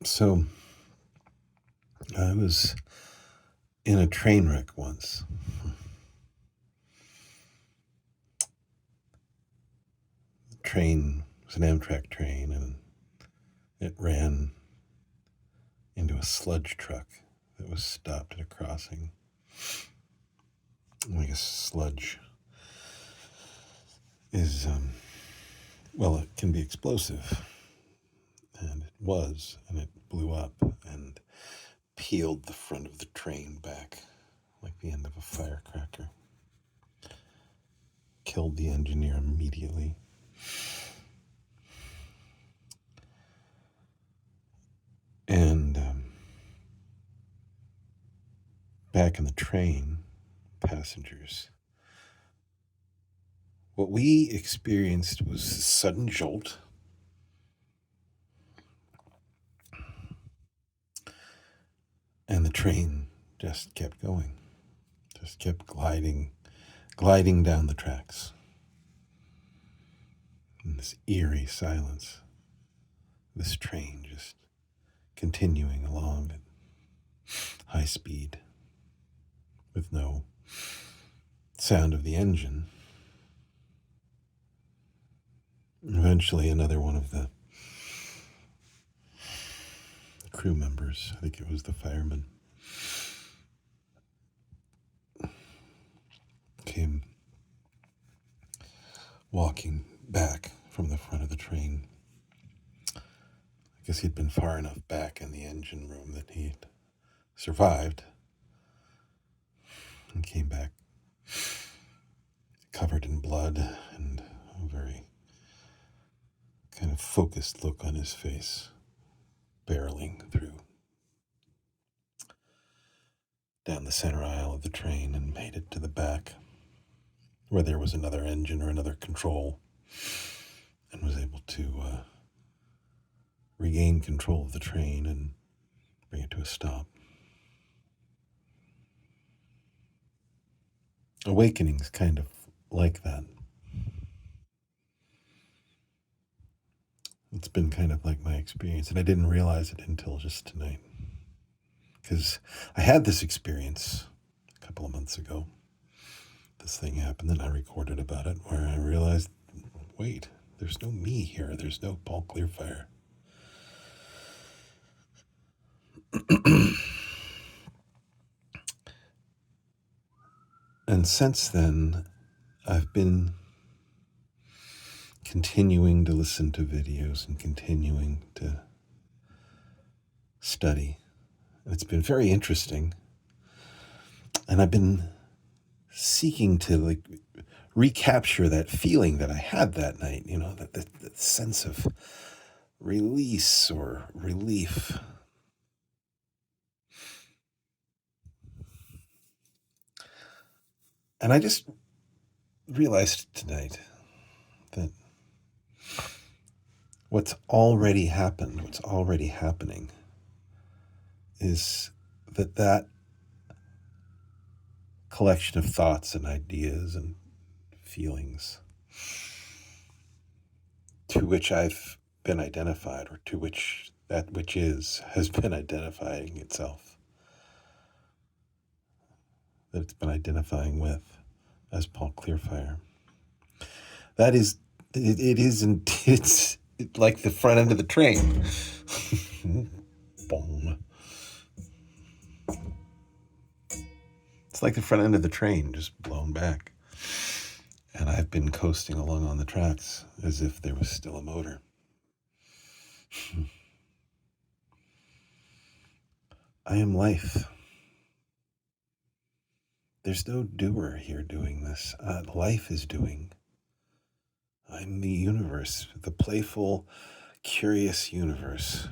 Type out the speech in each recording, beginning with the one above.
So I was in a train wreck once. The train was an Amtrak train, and it ran into a sludge truck that was stopped at a crossing. I guess sludge is, it can be explosive. And it was, and it blew up and peeled the front of the train back like the end of a firecracker. Killed the engineer immediately. And back in the train, passengers, what we experienced was a sudden jolt. And the train just kept going, just kept gliding down the tracks. In this eerie silence, this train just continuing along at high speed with no sound of the engine. Eventually, another one of the crew members, I think it was the fireman, came walking back from the front of the train. I guess he'd been far enough back in the engine room that he'd survived, and came back covered in blood and a very kind of focused look on his face, barreling through down the center aisle of the train, and made it to the back where there was another engine or another control, and was able to regain control of the train and bring it to a stop. Awakening's kind of like that. It's been kind of like my experience, and I didn't realize it until just tonight. Because I had this experience a couple of months ago. This thing happened, and I recorded about it, where I realized, wait, there's no me here. There's no Paul Clearfire. And since then, I've been continuing to listen to videos and continuing to study. It's been very interesting. And I've been seeking to recapture that feeling that I had that night, that sense of release or relief. And I just realized tonight that what's already happened, what's already happening, is that collection of thoughts and ideas and feelings to which I've been identified, or to which that which has been identifying itself, that it's been identifying with as Paul Clearfire. That is, it's like the front end of the train. Boom. It's like the front end of the train just blown back. And I've been coasting along on the tracks as if there was still a motor. I am life. There's no doer here doing this. Life is doing. I'm the universe, the playful, curious universe,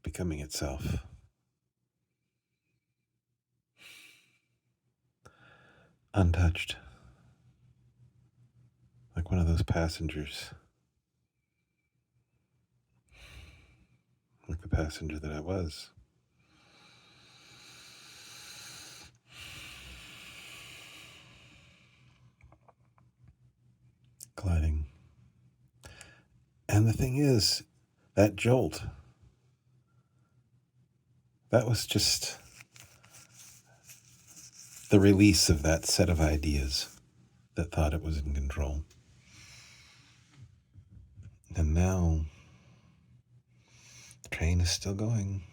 becoming itself. Untouched. Like one of those passengers. Like the passenger that I was. Gliding. And the thing is, that jolt, That was just the release of that set of ideas that thought it was in control. And now the train is still going.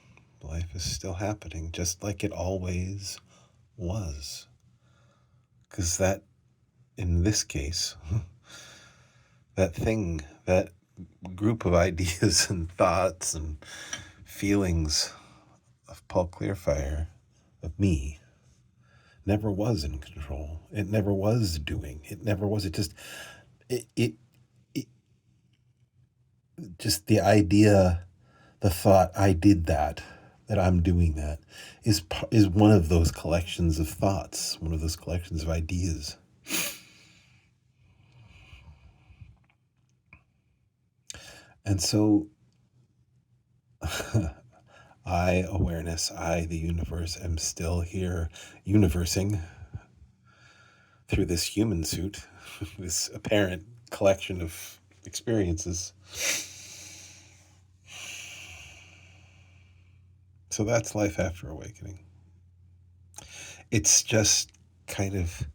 Life is still happening, just like it always was. Because that, in this case, that thing, that group of ideas and thoughts and feelings of Paul Clearfire, of me, never was in control. It never was doing. It never was. It just, it just the idea, the thought, I did that I'm doing that, is one of those collections of thoughts, one of those collections of ideas. And so I, awareness, I, the universe, am still here, universing through this human suit, this apparent collection of experiences. So that's life after awakening. It's just kind of,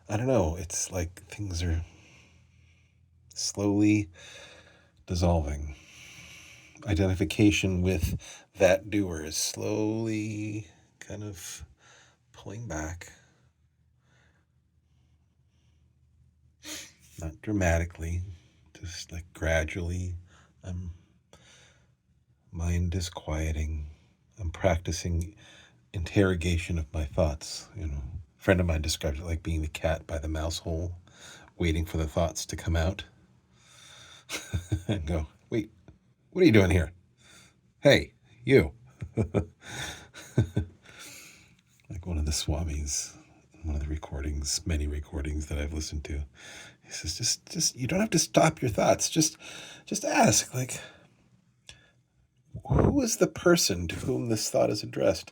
I don't know, it's like things are slowly dissolving. Identification with that doer is slowly kind of pulling back. Not dramatically, just like gradually. Mind is quieting. I'm practicing interrogation of my thoughts. A friend of mine described it like being the cat by the mouse hole, waiting for the thoughts to come out. And go, wait, what are you doing here? Hey, you. Like one of the Swamis, one of the recordings, many recordings that I've listened to. He says, just you don't have to stop your thoughts. Just ask, like, who is the person to whom this thought is addressed?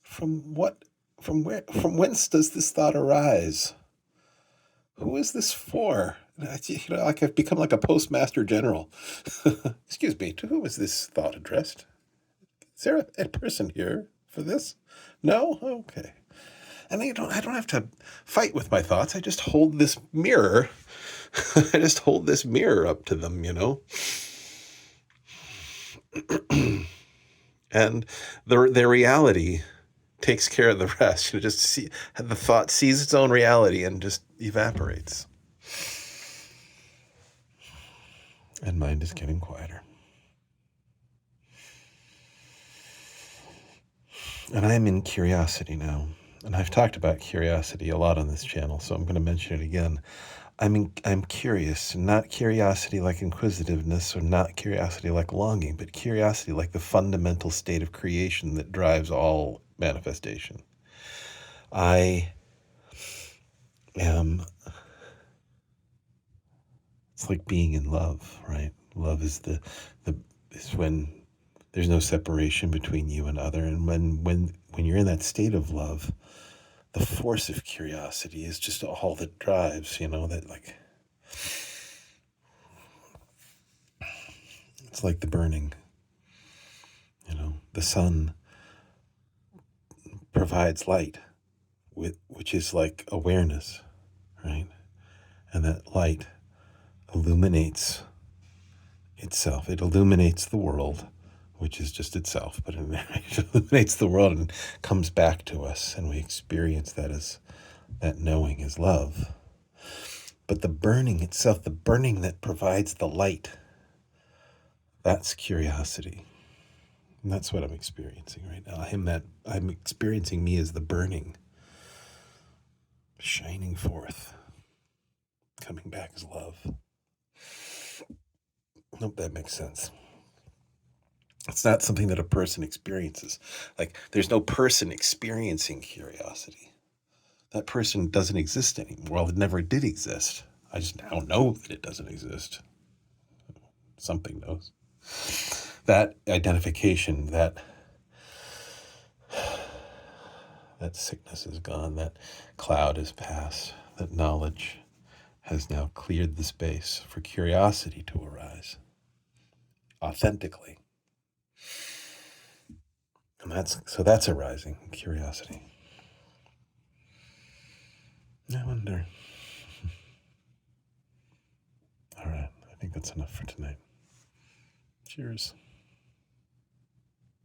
From whence does this thought arise? Who is this for? Like I've become like a postmaster general. Excuse me, to whom is this thought addressed? Is there a person here for this? No? Okay. And I don't have to fight with my thoughts. I just hold this mirror. I just hold this mirror up to them, And their reality takes care of the rest. The thought sees its own reality and just evaporates. And mind is getting quieter. And I'm in curiosity now. And I've talked about curiosity a lot on this channel, so I'm going to mention it again. I'm curious, not curiosity like inquisitiveness or not curiosity like longing, but curiosity like the fundamental state of creation that drives all manifestation. I am, it's like being in love, right? Love is is when there's no separation between you and other. And when you're in that state of love, the force of curiosity is just all that drives, that like, it's like the burning, the sun provides light, which is like awareness, right? And that light illuminates itself. It illuminates the world, which is just itself, but it illuminates the world and comes back to us, and we experience that as that knowing is love. But the burning itself, the burning that provides the light, that's curiosity. And that's what I'm experiencing right now. I'm experiencing me as the burning, shining forth, coming back as love. I hope that makes sense. It's not something that a person experiences. Like, there's no person experiencing curiosity. That person doesn't exist anymore. Well, it never did exist. I just now know that it doesn't exist. Something knows. That identification, that sickness is gone, that cloud is past, that knowledge has now cleared the space for curiosity to arise authentically. That's arising curiosity. I wonder. All right, I think that's enough for tonight. Cheers.